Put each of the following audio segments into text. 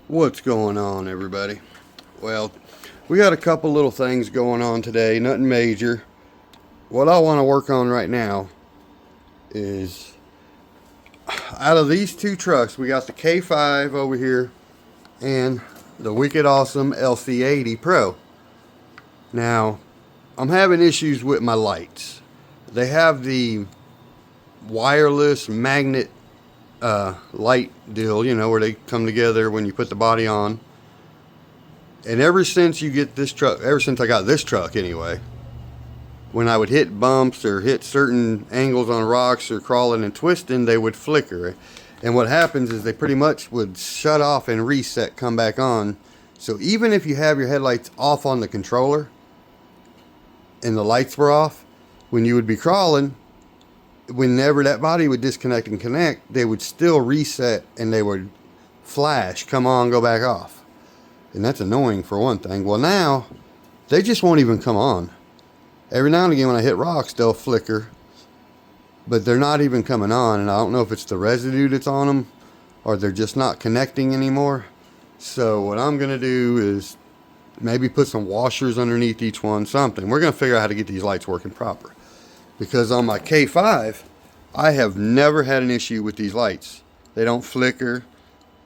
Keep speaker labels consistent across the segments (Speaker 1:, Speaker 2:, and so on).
Speaker 1: What's going on, everybody? Well, we got a couple little things going on today, nothing major. What I want to work on right now is out of these two trucks, we got the K5 over here and the wicked awesome LC80 Pro. Now, I'm having issues with my lights. They have the wireless magnet light deal, where they come together when you put the body on. And ever since I got this truck anyway, when I would hit bumps or hit certain angles on rocks or crawling and twisting, they would flicker. And what happens is they pretty much would shut off and reset, come back on. So even if you have your headlights off on the controller and the lights were off, when you would be crawling, whenever that body would disconnect and connect, they would still reset and they would flash, come on, go back off. And that's annoying for one thing. Well, now they just won't even come on. Every now and again when I hit rocks, they'll flicker, but they're not even coming on. And I don't know if it's the residue that's on them or they're just not connecting anymore. So what I'm going to do is maybe put some washers underneath each one, something. We're going to figure out how to get these lights working proper. Because on my K5, I have never had an issue with these lights. They don't flicker.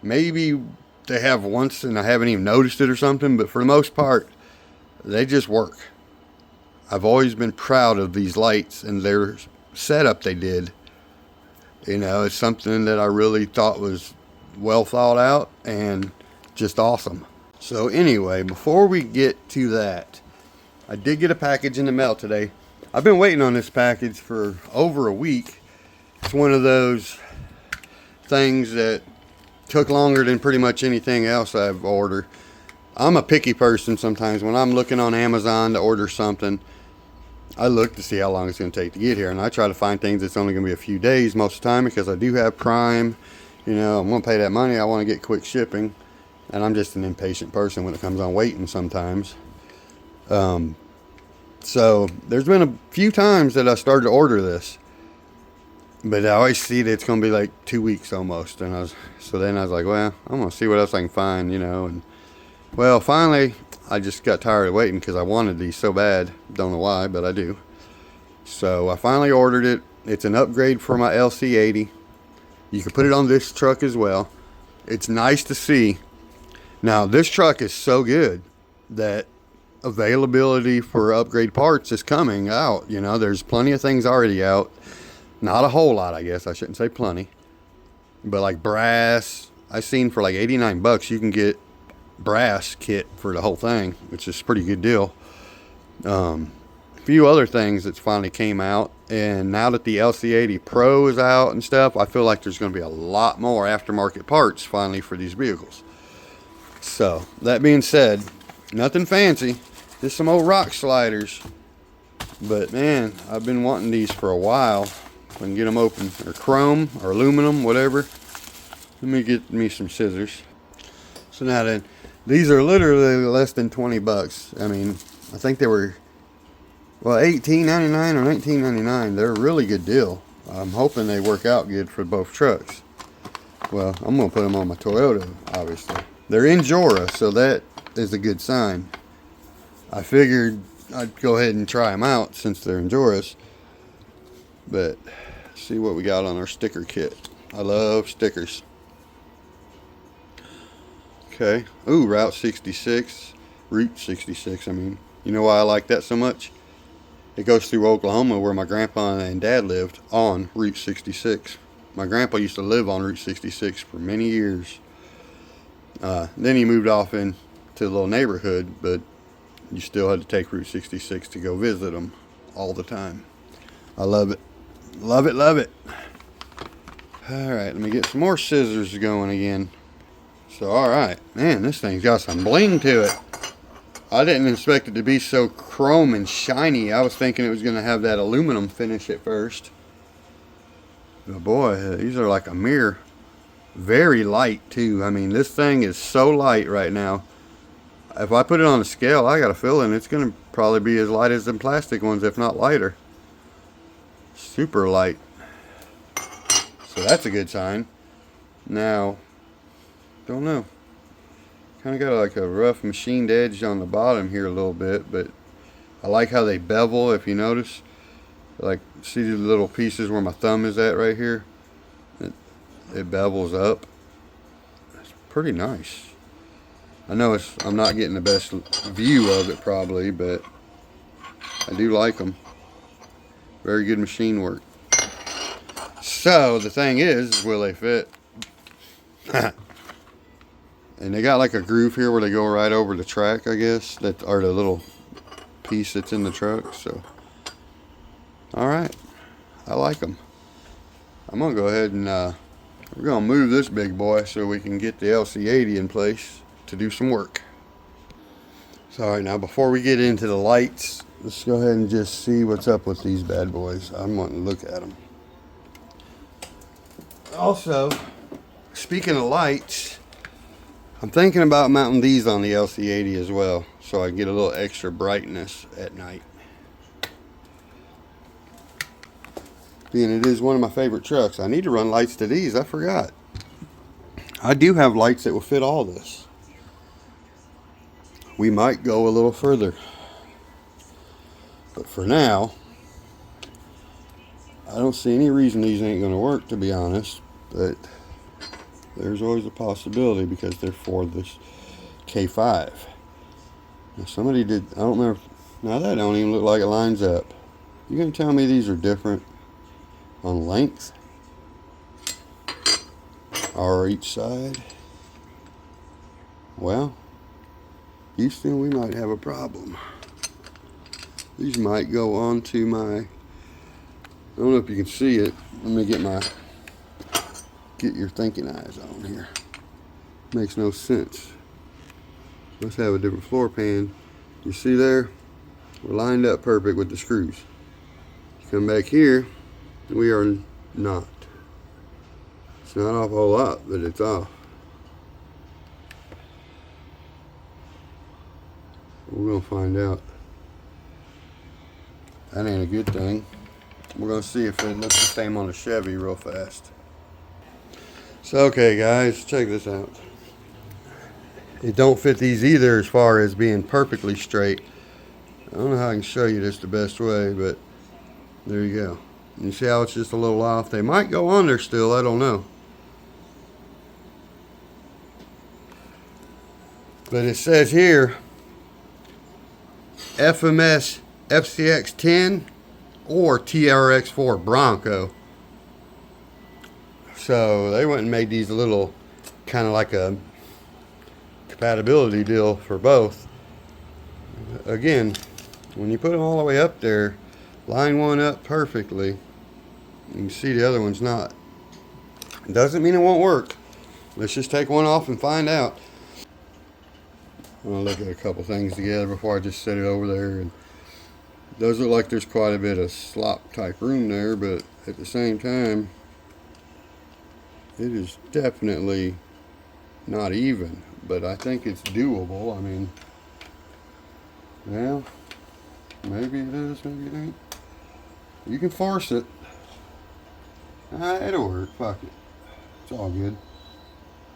Speaker 1: Maybe they have once and I haven't even noticed it or something, but for the most part, they just work. I've always been proud of these lights and their setup they did. It's something that I really thought was well thought out and just awesome. So anyway, before we get to that, I did get a package in the mail today. I've been waiting on this package for over a week. It's one of those things that took longer than pretty much anything else I've ordered. I'm a picky person sometimes. When I'm looking on Amazon to order something, I look to see how long it's going to take to get here. And I try to find things that's only going to be a few days most of the time because I do have Prime. I'm going to pay that money. I want to get quick shipping. And I'm just an impatient person when it comes on waiting sometimes. So there's been a few times that I started to order this, but I always see that it's going to be like 2 weeks almost. And then I was like, well, I'm going to see what else I can find, and well, finally I just got tired of waiting because I wanted these so bad. Don't know why, but I do. So I finally ordered it. It's an upgrade for my LC80. You can put it on this truck as well. It's nice to see. Now this truck is so good that availability for upgrade parts is coming out. There's plenty of things already out. Not a whole lot, I guess. I shouldn't say plenty. But like brass, I seen for like 89 bucks you can get brass kit for the whole thing, which is a pretty good deal. A few other things that's finally came out, and now that the LC80 Pro is out and stuff, I feel like there's going to be a lot more aftermarket parts finally for these vehicles. So that being said, nothing fancy, just some old rock sliders. But man, I've been wanting these for a while. If I can get them open, or chrome or aluminum, whatever. Let me get me some scissors. So now then, these are literally less than 20 bucks. I mean, I think they were, well, $18.99 or $19.99. They're a really good deal. I'm hoping they work out good for both trucks. Well, I'm going to put them on my Toyota, obviously. They're in Jora, so that is a good sign. I figured I'd go ahead and try them out since they're in Joras. But see what we got on our sticker kit. I love stickers. Okay. Ooh, Route 66. Route 66, I mean. You know why I like that so much? It goes through Oklahoma where my grandpa and dad lived on Route 66. My grandpa used to live on Route 66 for many years. Then he moved off into a little neighborhood, but you still had to take Route 66 to go visit them all the time. I love it. Love it, love it. Alright, let me get some more scissors going again. So, alright. Man, this thing's got some bling to it. I didn't expect it to be so chrome and shiny. I was thinking it was going to have that aluminum finish at first. But boy, these are like a mirror. Very light, too. I mean, this thing is so light right now. If I put it on a scale, I got a feeling it's going to probably be as light as the plastic ones, if not lighter. Super light. So that's a good sign. Now, don't know. kind of got like a rough machined edge on the bottom here a little bit, but I like how they bevel, if you notice. Like, see the little pieces where my thumb is at right here? It bevels up. It's pretty nice. I know I'm not getting the best view of it probably, but I do like them. Very good machine work. So the thing is, will they fit? And they got like a groove here where they go right over the track, I guess, that or the little piece that's in the truck. So, all right, I like them. I'm gonna go ahead and we're gonna move this big boy so we can get the LC80 in place to do some work. So, all right, now before we get into the lights, let's go ahead and just see what's up with these bad boys. I'm wanting to look at them. Also, speaking of lights, I'm thinking about mounting these on the LC80 as well, so I get a little extra brightness at night. Being it is one of my favorite trucks, I need to run lights to these. I forgot. I do have lights that will fit all this. We might go a little further, but for now, I don't see any reason these ain't going to work, to be honest, but there's always a possibility because they're for this K5. Now somebody did, I don't remember, now that don't even look like it lines up. You gonna tell me these are different on length or each side? Well, Houston, we might have a problem. These might go on to my, I don't know if you can see it. Let me get your thinking eyes on here. Makes no sense. Let's have a different floor pan. You see there? We're lined up perfect with the screws. You come back here, we are not. It's not off a whole lot, but it's off. We're gonna find out. That ain't a good thing. We're gonna see if it looks the same on the Chevy real fast. So okay guys, check this out. It don't fit these either as far as being perfectly straight. I don't know how I can show you this the best way, but there you go. You see how it's just a little off? They might go on there still, I don't know. But it says here, FMS FCX10 or TRX4 Bronco. So they went and made these a little kind of like a compatibility deal for both. Again, when you put them all the way up there, line one up perfectly, you can see the other one's not. Doesn't mean it won't work. Let's just take one off and find out. I'm gonna look at a couple things together before I just set it over there. And it does look like there's quite a bit of slop type room there, but at the same time, it is definitely not even, but I think it's doable. I mean, well, maybe it is, maybe it ain't. You can force it. It'll work, fuck it. It's all good.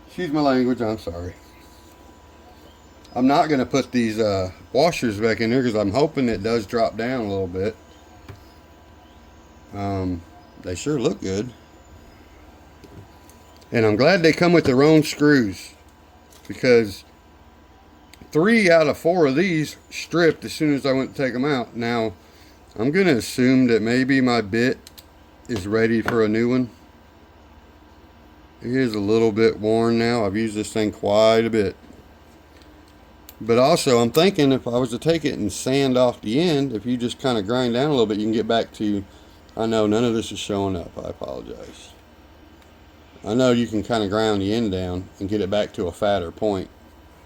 Speaker 1: Excuse my language, I'm sorry. I'm not going to put these washers back in there because I'm hoping it does drop down a little bit. They sure look good. And I'm glad they come with their own screws, because 3 out of 4 of these stripped as soon as I went to take them out. Now, I'm going to assume that maybe my bit is ready for a new one. It is a little bit worn now. I've used this thing quite a bit. But also, I'm thinking if I was to take it and sand off the end, if you just kind of grind down a little bit, you can get back to, I know none of this is showing up. I apologize. I know you can kind of ground the end down and get it back to a fatter point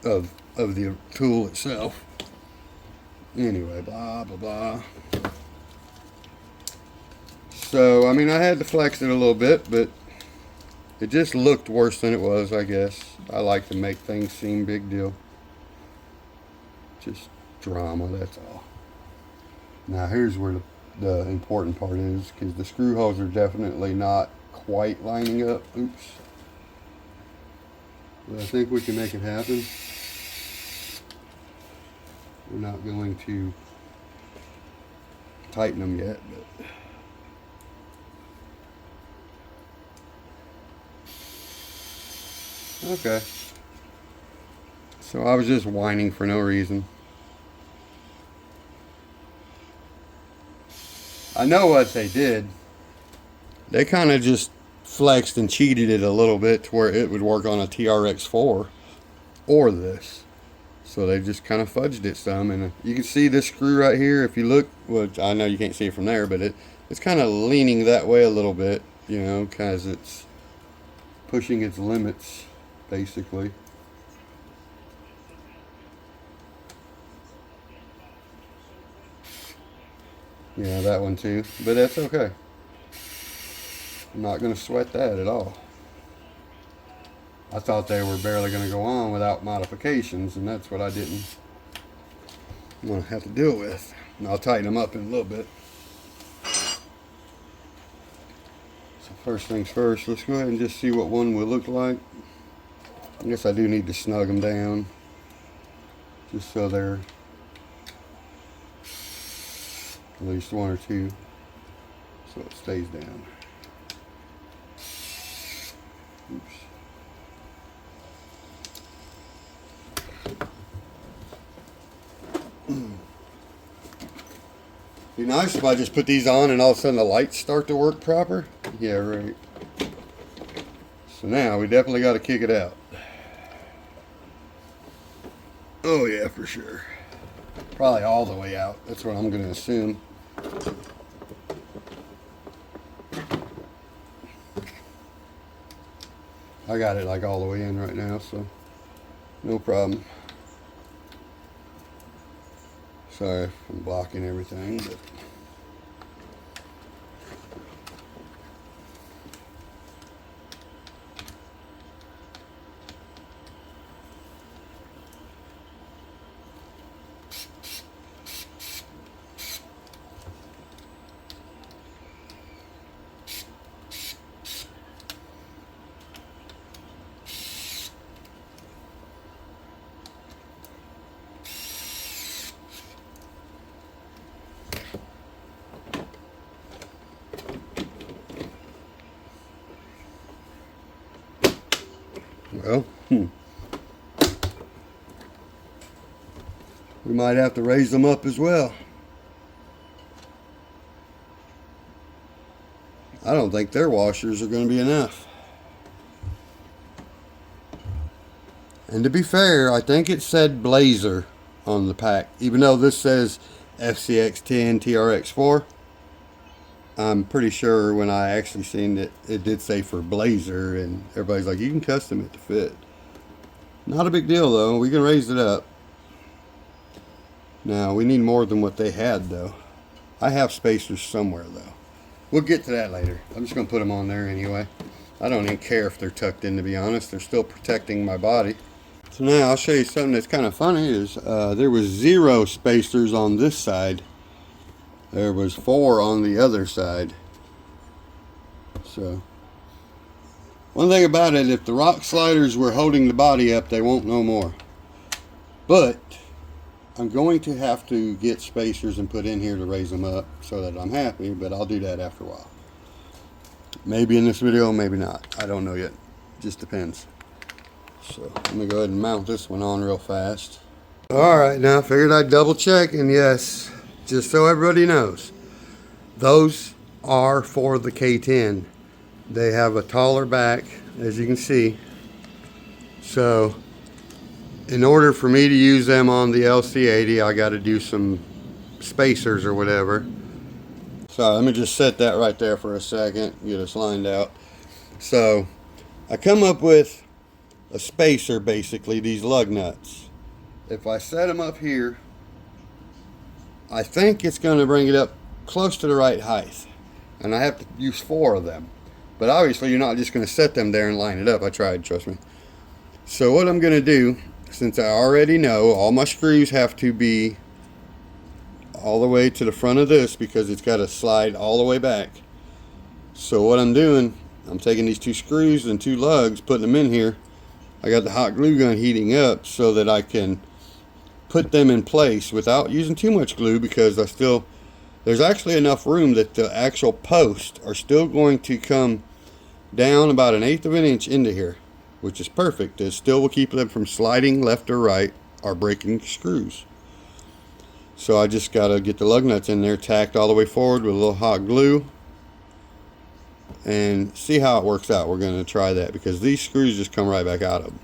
Speaker 1: of the tool itself. Anyway, blah, blah, blah. So, I mean, I had to flex it a little bit, but it just looked worse than it was, I guess. I like to make things seem big deal. Just drama, that's all. Now, here's where the important part is, because the screw holes are definitely not quite lining up. Oops. But I think we can make it happen. We're not going to tighten them yet, but okay. So I was just whining for no reason. I know what they did. They kind of just flexed and cheated it a little bit to where it would work on a TRX4 or this. So they just kind of fudged it some, and you can see this screw right here. If you look, well, I know you can't see it from there, but it's kind of leaning that way a little bit, you know, because it's pushing its limits, basically. Yeah, that one too, but that's okay. I'm not going to sweat that at all. I thought they were barely going to go on without modifications, and that's what I didn't want to have to deal with. And I'll tighten them up in a little bit. So first things first, let's go ahead and just see what one will look like. I guess I do need to snug them down, just so they're at least one or two, so it stays down. Oops. Be nice if I just put these on and all of a sudden the lights start to work proper. Yeah, right. So now we definitely got to kick it out. Oh yeah, for sure. Probably all the way out. That's what I'm going to assume. I got it like all the way in right now, so no problem. Sorry if I'm blocking everything, but well, we might have to raise them up as well. I don't think their washers are going to be enough. And to be fair, I think it said Blazer on the pack, even though this says FCX10 TRX4. I'm pretty sure when I actually seen it, it did say for Blazer, and everybody's like, you can custom it to fit. Not a big deal though, we can raise it up. Now, we need more than what they had though. I have spacers somewhere though. We'll get to that later. I'm just going to put them on there anyway. I don't even care if they're tucked in, to be honest. They're still protecting my body. So now I'll show you something that's kind of funny is there was 0 spacers on this side. There was 4 on the other side. So one thing about it, if the rock sliders were holding the body up, they won't no more. But I'm going to have to get spacers and put in here to raise them up so that I'm happy, but I'll do that after a while. Maybe in this video, maybe not. I don't know yet. Just depends. So let me go ahead and mount this one on real fast. Alright, now I figured I'd double check, and yes, just so everybody knows, those are for the K10. They have a taller back, as you can see. So in order for me to use them on the LC80, I got to do some spacers or whatever. So let me just set that right there for a second, get us lined out. So I come up with a spacer, basically these lug nuts. If I set them up here, I think it's going to bring it up close to the right height, and I have to use 4 of them. But obviously you're not just going to set them there and line it up. I tried, trust me. So what I'm going to do, since I already know all my screws have to be all the way to the front of this because it's got to slide all the way back. So what I'm doing, I'm taking these 2 screws and 2 lugs, putting them in here. I got the hot glue gun heating up so that I can put them in place without using too much glue, because there's actually enough room that the actual posts are still going to come down about 1/8 of an inch into here, which is perfect. It still will keep them from sliding left or right or breaking screws. So I just got to get the lug nuts in there tacked all the way forward with a little hot glue and see how it works out. We're going to try that because these screws just come right back out of them.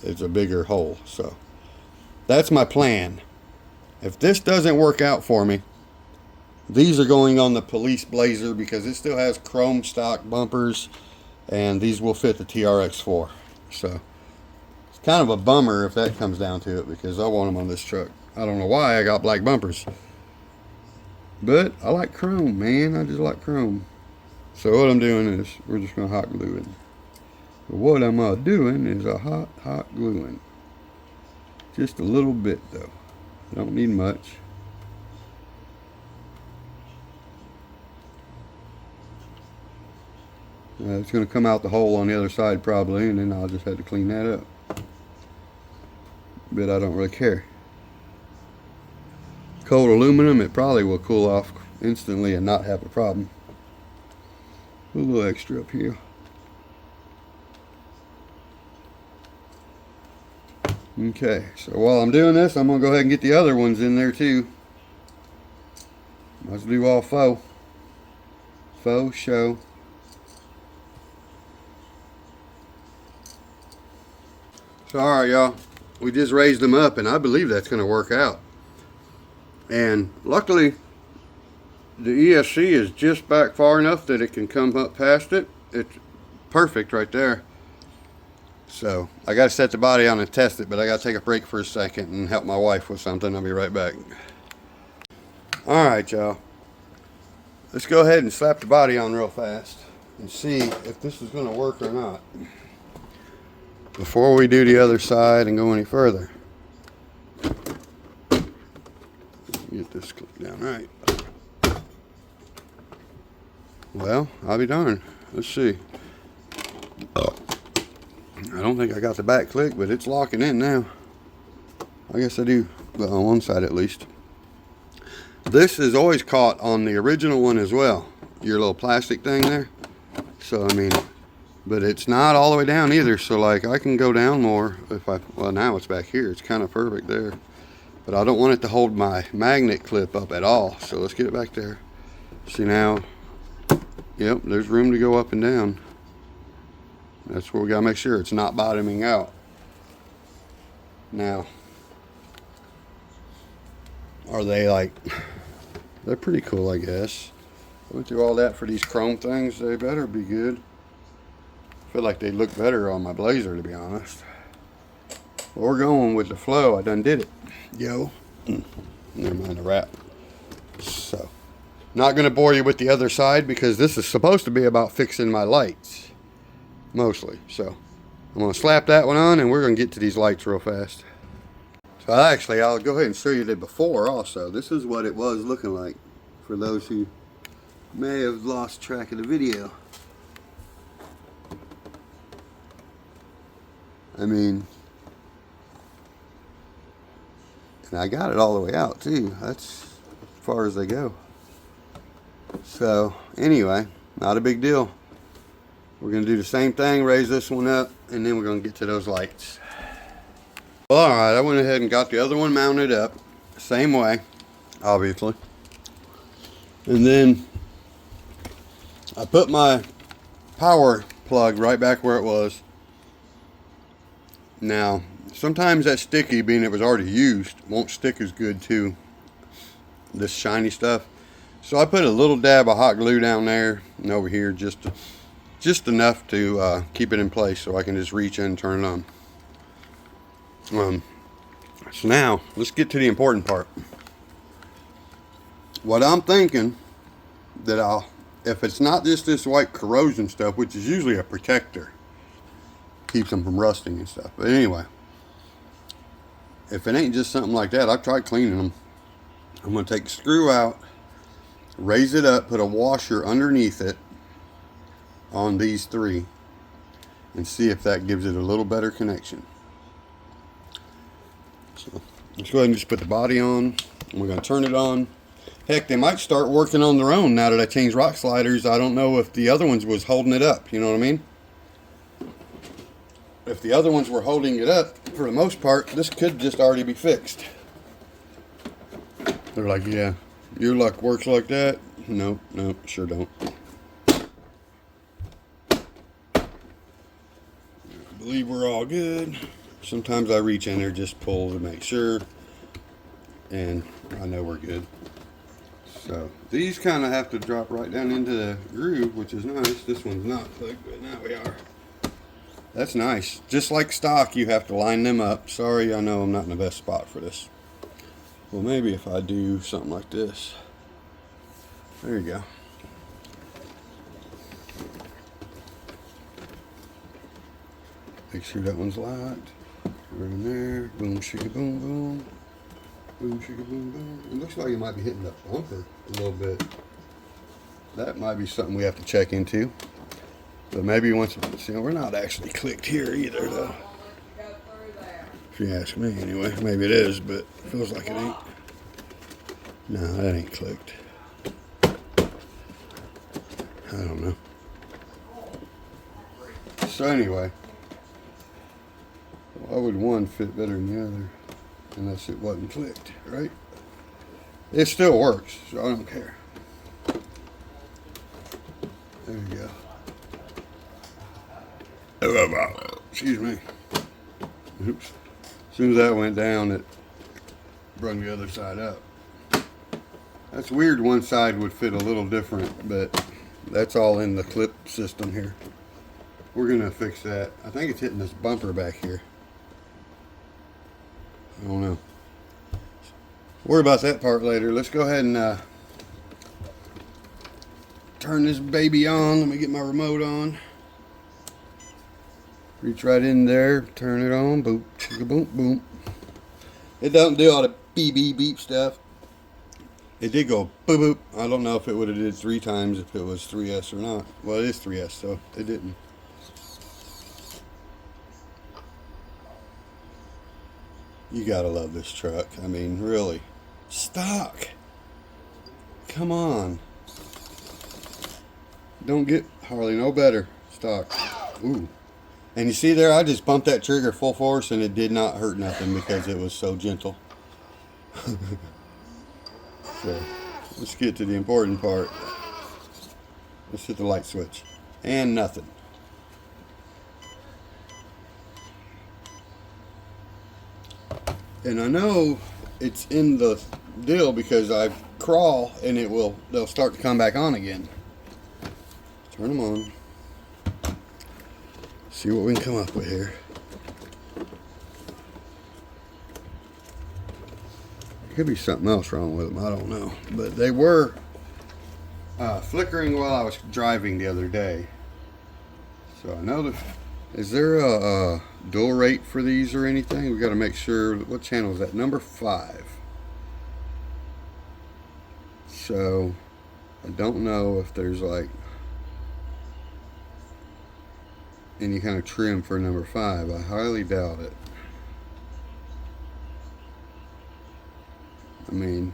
Speaker 1: It's a bigger hole. So that's my plan. If this doesn't work out for me, these are going on the police Blazer because it still has chrome stock bumpers, and these will fit the TRX4. So it's kind of a bummer if that comes down to it, because I want them on this truck. I don't know why I got black bumpers, but I like chrome, man. I just like chrome. So what I'm doing is we're just going to hot glue it. But what I'm doing is a hot gluing. Just a little bit though. Don't need much. It's going to come out the hole on the other side probably, and then I'll just have to clean that up. But I don't really care. Cold aluminum, it probably will cool off instantly and not have a problem. A little extra up here. Okay, so while I'm doing this, I'm going to go ahead and get the other ones in there too. Let's do all faux show. So alright y'all, we just raised them up and I believe that's going to work out. And luckily the ESC is just back far enough that it can come up past it. It's perfect right there. So I got to set the body on and test it, but I got to take a break for a second and help my wife with something. I'll be right back. Alright y'all, let's go ahead and slap the body on real fast and see if this is going to work or not before we do the other side and go any further. Get this clip down right. Well, I'll be darned. Let's see. I don't think I got the back click, but it's locking in now. I guess I do, but on one side at least. This is always caught on the original one as well, your little plastic thing there. So I mean, but it's not all the way down either, so like I can go down more if I, well now it's back here, it's kind of perfect there. But I don't want it to hold my magnet clip up at all, so let's get it back there. See now, yep, there's room to go up and down. That's where we gotta make sure it's not bottoming out. Now, are they like, they're pretty cool I guess. Went through all that for these chrome things, they better be good. I feel like they look better on my Blazer, to be honest. But we're going with the flow. I done did it. Yo. Never mind the wrap. So, not going to bore you with the other side because this is supposed to be about fixing my lights. Mostly. So, I'm going to slap that one on and we're going to get to these lights real fast. So actually, I'll go ahead and show you the before also. This is what it was looking like for those who may have lost track of the video. I mean, and I got it all the way out too. That's as far as they go. So anyway, not a big deal. We're going to do the same thing, raise this one up, and then we're going to get to those lights. Well, alright, I went ahead and got the other one mounted up. Same way, obviously. And then I put my power plug right back where it was. Now, sometimes that sticky, being it was already used, won't stick as good to this shiny stuff. So I put a little dab of hot glue down there and over here, just enough to keep it in place so I can just reach in and turn it on. So now, let's get to the important part. What I'm thinking that if it's not just this white corrosion stuff, which is usually a protector, keeps them from rusting and stuff. But anyway, if it ain't just something like that, I've tried cleaning them. I'm going to take the screw out, raise it up, put a washer underneath it on these three, and see if that gives it a little better connection. So Let's go ahead and just put the body on. And we're going to turn it on. Heck, they might start working on their own now that I changed rock sliders. I don't know if the other ones was holding it up, you know what I mean? If the other ones were holding it up, for the most part, this could just already be fixed. They're like, yeah, your luck works like that? Nope, nope, sure don't. I believe we're all good. Sometimes I reach in there, just pull to make sure, and I know we're good. So these kind of have to drop right down into the groove, which is nice. This one's not clicked, but now we are. That's nice. Just like stock, you have to line them up. Sorry, I know I'm not in the best spot for this. Well, maybe if I do something like this. There you go. Make sure that one's locked. Right in there. Boom, shika, boom, boom. Boom, shika, boom, boom. It looks like you might be hitting the bumper a little bit. That might be something we have to check into. But maybe once, see, we're not actually clicked here either, though. If you ask me, anyway. Maybe it is, but it feels like it ain't. No, that ain't clicked. I don't know. So anyway, why would one fit better than the other? Unless it wasn't clicked, right? It still works, so I don't care. There you go. Excuse me. Oops. As soon as that went down, it brought the other side up. That's weird, one side would fit a little different, but that's all in the clip system here. We're gonna fix that. I think it's hitting this bumper back here. I don't know. Worry about that part later. Let's go ahead and turn this baby on. Let me get my remote on. Reach right in there, turn it on, boop, chicka, boom, boom. It doesn't do all the beep, beep, beep stuff. It did go boop, boop. I don't know if it would have did 3 times if it was 3S or not. Well, it is 3S, so it didn't. You gotta love this truck. I mean, really. Stock. Come on. Don't get Harley no better. Stock. Ooh. And you see there, I just bumped that trigger full force and it did not hurt nothing because it was so gentle. So, let's get to the important part. Let's hit the light switch. And nothing. And I know it's in the deal because I crawl and they'll start to come back on again. Turn them on. See what we can come up with here. There could be something else wrong with them, I don't know. But they were flickering while I was driving the other day. So I know is there a dual rate for these or anything? We got to make sure. What channel is that? Number 5. So I don't know if there's like any kind of trim for number 5. I highly doubt it. I mean,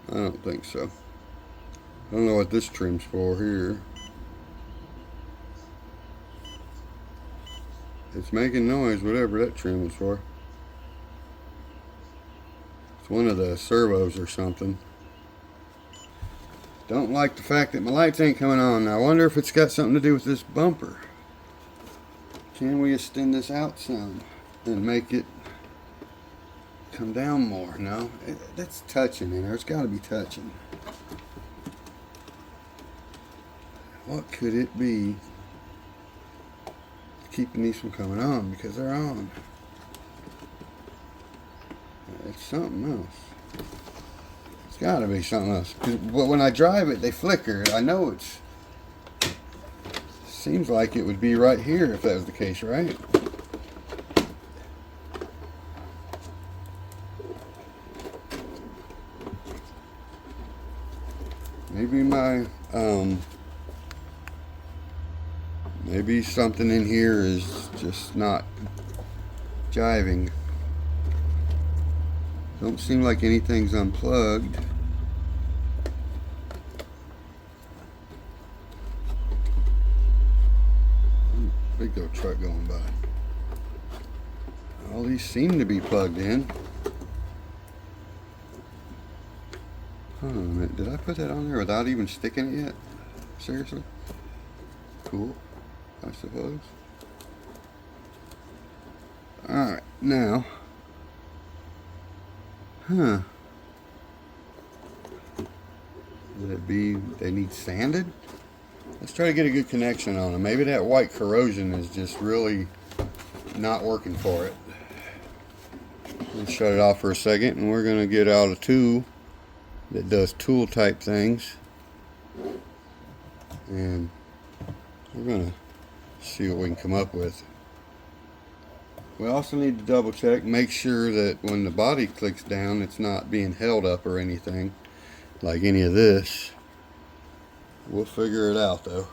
Speaker 1: I don't think so. I don't know what this trim's for here. It's making noise, whatever that trim is for. It's one of the servos or something. Don't like the fact that my lights ain't coming on. I wonder if it's got something to do with this bumper. Can we extend this out some and make it come down more? No, that's touching in there. It's got to be touching. What could it be keeping these from coming on? Because they're on. It's something else. It's got to be something else. But when I drive it, they flicker. I know it's. Seems like it would be right here if that was the case, right? Maybe my maybe something in here is just not jiving. Don't seem like anything's unplugged. Big old truck going by. All these seem to be plugged in. Hold on a minute. Did I put that on there without even sticking it yet? Seriously? Cool, I suppose. Alright, now. Huh. Would it be they need sanded? Let's try to get a good connection on them. Maybe that white corrosion is just really not working for it. Let's shut it off for a second, and we're going to get out a tool that does tool type things. And we're going to see what we can come up with. We also need to double check, make sure that when the body clicks down, it's not being held up or anything, like any of this. We'll figure it out though.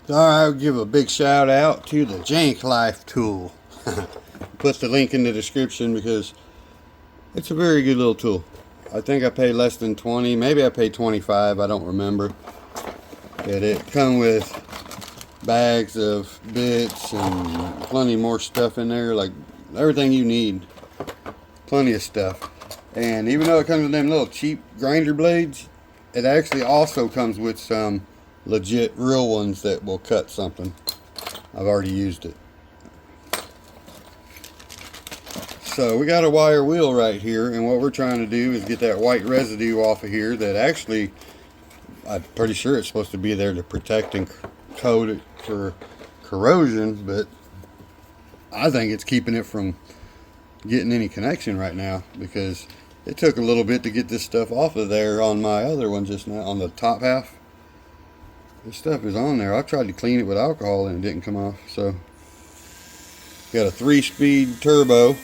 Speaker 1: Alright, I'll give a big shout out to the Jank Life tool. Put the link in the description because it's a very good little tool. I think I paid less than 20, maybe I paid 25, I don't remember. But it comes with bags of bits and plenty more stuff in there, like everything you need. Plenty of stuff. And even though it comes with them little cheap grinder blades, it actually also comes with some legit real ones that will cut something. I've already used it. So we got a wire wheel right here, and what we're trying to do is get that white residue off of here that actually, I'm pretty sure it's supposed to be there to protect and coat it for corrosion, but I think it's keeping it from getting any connection right now, because it took a little bit to get this stuff off of there on my other one just now, on the top half. This stuff is on there. I tried to clean it with alcohol and it didn't come off. So, got a 3-speed turbo,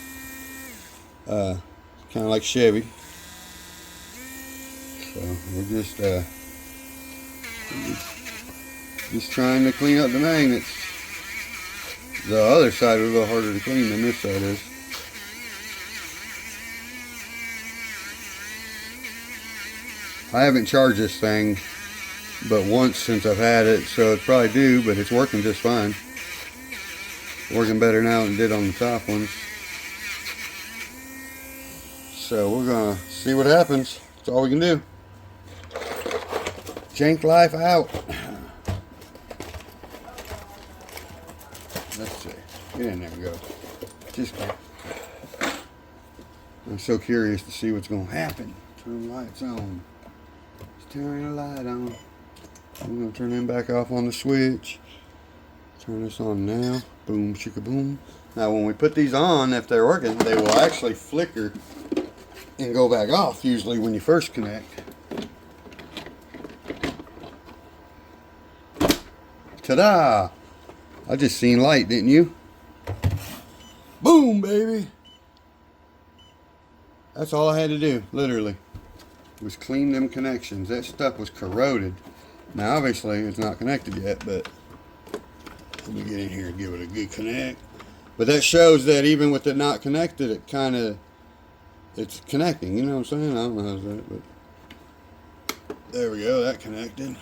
Speaker 1: kind of like Chevy. So we're just trying to clean up the magnets. The other side was a little harder to clean than this side is. I haven't charged this thing but once since I've had it, so it's probably due, but it's working just fine. Working better now than it did on the top ones. So we're gonna see what happens. That's all we can do. Jank Life out. Let's see. Get in there and go. Just go. I'm so curious to see what's gonna happen. Turn the lights on. Turn the light on. I'm going to turn them back off on the switch. Turn this on now. Boom, shika boom. Now when we put these on, if they're working, they will actually flicker and go back off usually when you first connect. Ta-da! I just seen light, didn't you? Boom, baby! That's all I had to do, literally. Was clean them connections. That stuff was corroded. Now obviously it's not connected yet, but let me get in here and give it a good connect. But that shows that even with it not connected, it's connecting, you know what I'm saying? I don't know how's that, but there we go, that connected.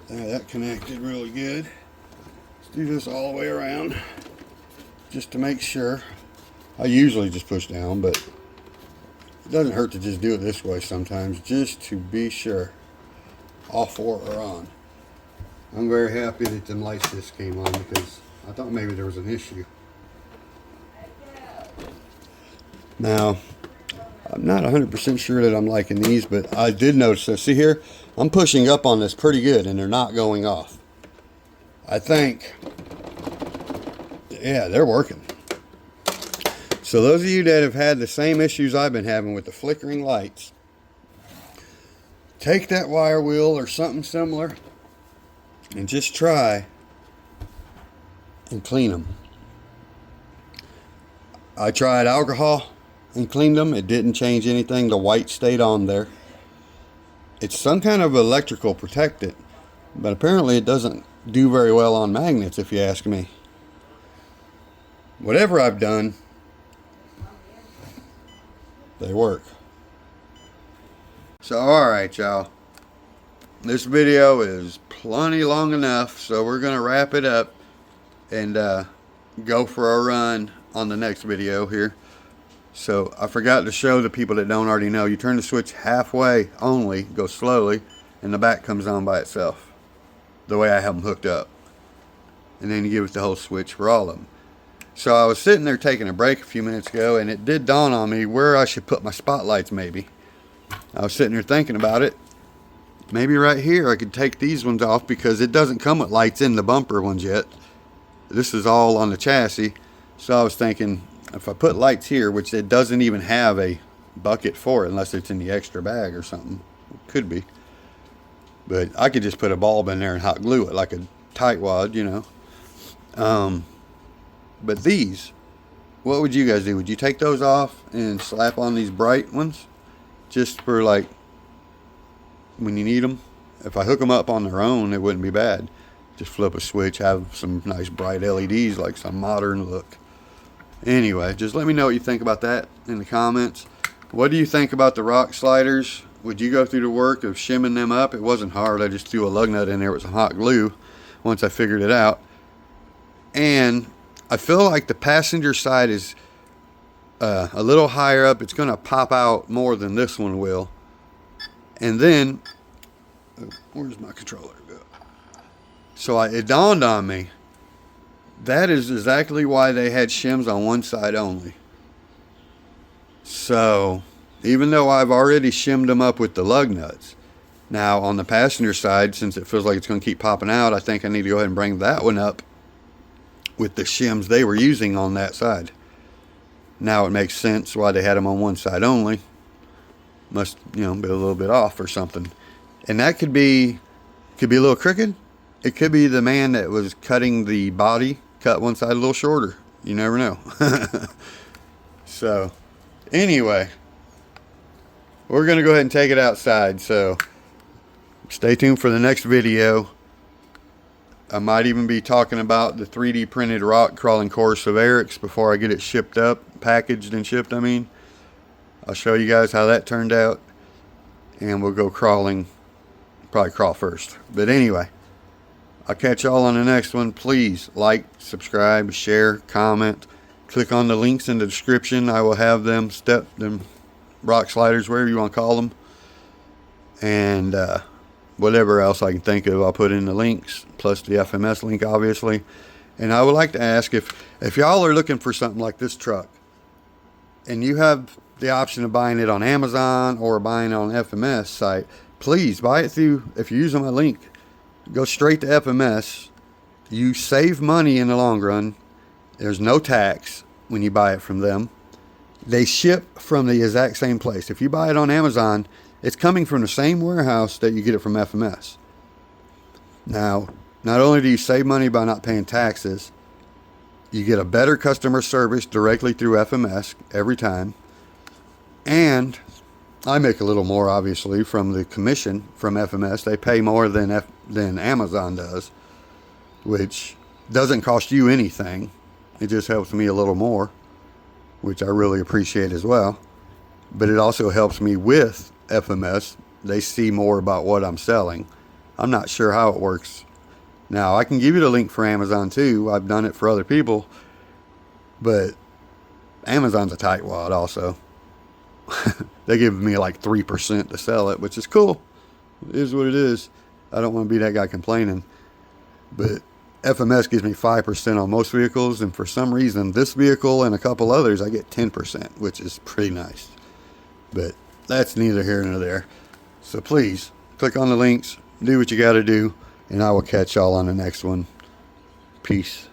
Speaker 1: That connected really good. Let's do this all the way around just to make sure. I usually just push down, but it doesn't hurt to just do it this way sometimes, just to be sure all four are on. I'm very happy that them lights just came on because I thought maybe there was an issue. Now, I'm not 100% sure that I'm liking these, but I did notice that. See here, I'm pushing up on this pretty good and they're not going off. I think, yeah, they're working. So those of you that have had the same issues I've been having with the flickering lights, take that wire wheel or something similar and just try and clean them. I tried alcohol and cleaned them. It didn't change anything. The white stayed on there. It's some kind of electrical protectant, but apparently it doesn't do very well on magnets if you ask me. Whatever I've done, they work. So alright y'all, this video is plenty long enough, so we're gonna wrap it up and go for a run on the next video here. So I forgot to show the people that don't already know, you turn the switch halfway only, go slowly, and the back comes on by itself, the way I have them hooked up. And then you give it the whole switch for all of them. So I was sitting there taking a break a few minutes ago, and it did dawn on me where I should put my spotlights maybe. I was sitting there thinking about it. Maybe right here I could take these ones off, because it doesn't come with lights in the bumper ones yet. This is all on the chassis. So I was thinking, if I put lights here, which it doesn't even have a bucket for it unless it's in the extra bag or something. It could be. But I could just put a bulb in there and hot glue it like a tightwad, you know. But these, what would you guys do? Would you take those off and slap on these bright ones? Just for like when you need them? If I hook them up on their own, it wouldn't be bad. Just flip a switch, have some nice bright LEDs, like some modern look. Anyway, just let me know what you think about that in the comments. What do you think about the rock sliders? Would you go through the work of shimming them up? It wasn't hard. I just threw a lug nut in there with some hot glue once I figured it out. And I feel like the passenger side is a little higher up. It's going to pop out more than this one will. And then, where's my controller go? So it dawned on me, that is exactly why they had shims on one side only. So, even though I've already shimmed them up with the lug nuts, now on the passenger side, since it feels like it's going to keep popping out, I think I need to go ahead and bring that one up with the shims they were using on that side. Now it makes sense why they had them on one side only. Must, you know, be a little bit off or something. And that could be a little crooked. It could be the man that was cutting the body cut one side a little shorter. You never know. So, anyway, we're going to go ahead and take it outside. So, stay tuned for the next video. I might even be talking about the 3D printed rock crawling course of Eric's before I get it shipped up, packaged and shipped, I mean. I'll show you guys how that turned out. And we'll go crawling, probably crawl first. But anyway, I'll catch y'all on the next one. Please like, subscribe, share, comment. Click on the links in the description. I will have them rock sliders, whatever you want to call them. And whatever else I can think of, I'll put in the links, plus the FMS link, obviously. And I would like to ask, if y'all are looking for something like this truck, and you have the option of buying it on Amazon or buying it on FMS site, please buy it through, if you're using my link, go straight to FMS. You save money in the long run. There's no tax when you buy it from them. They ship from the exact same place. If you buy it on Amazon, it's coming from the same warehouse that you get it from FMS. Now, not only do you save money by not paying taxes, you get a better customer service directly through FMS every time. And I make a little more, obviously, from the commission from FMS. They pay more than Amazon does, which doesn't cost you anything. It just helps me a little more, which I really appreciate as well. But it also helps me with FMS. They see more about what I'm selling. I'm not sure how it works. Now, I can give you the link for Amazon too. I've done it for other people. But Amazon's a tightwad also. They give me like 3% to sell it, which is cool. It is what it is. I don't want to be that guy complaining. But FMS gives me 5% on most vehicles. And for some reason, this vehicle and a couple others, I get 10%, which is pretty nice. But that's neither here nor there. So please, click on the links. Do what you got to do. And I will catch y'all on the next one. Peace.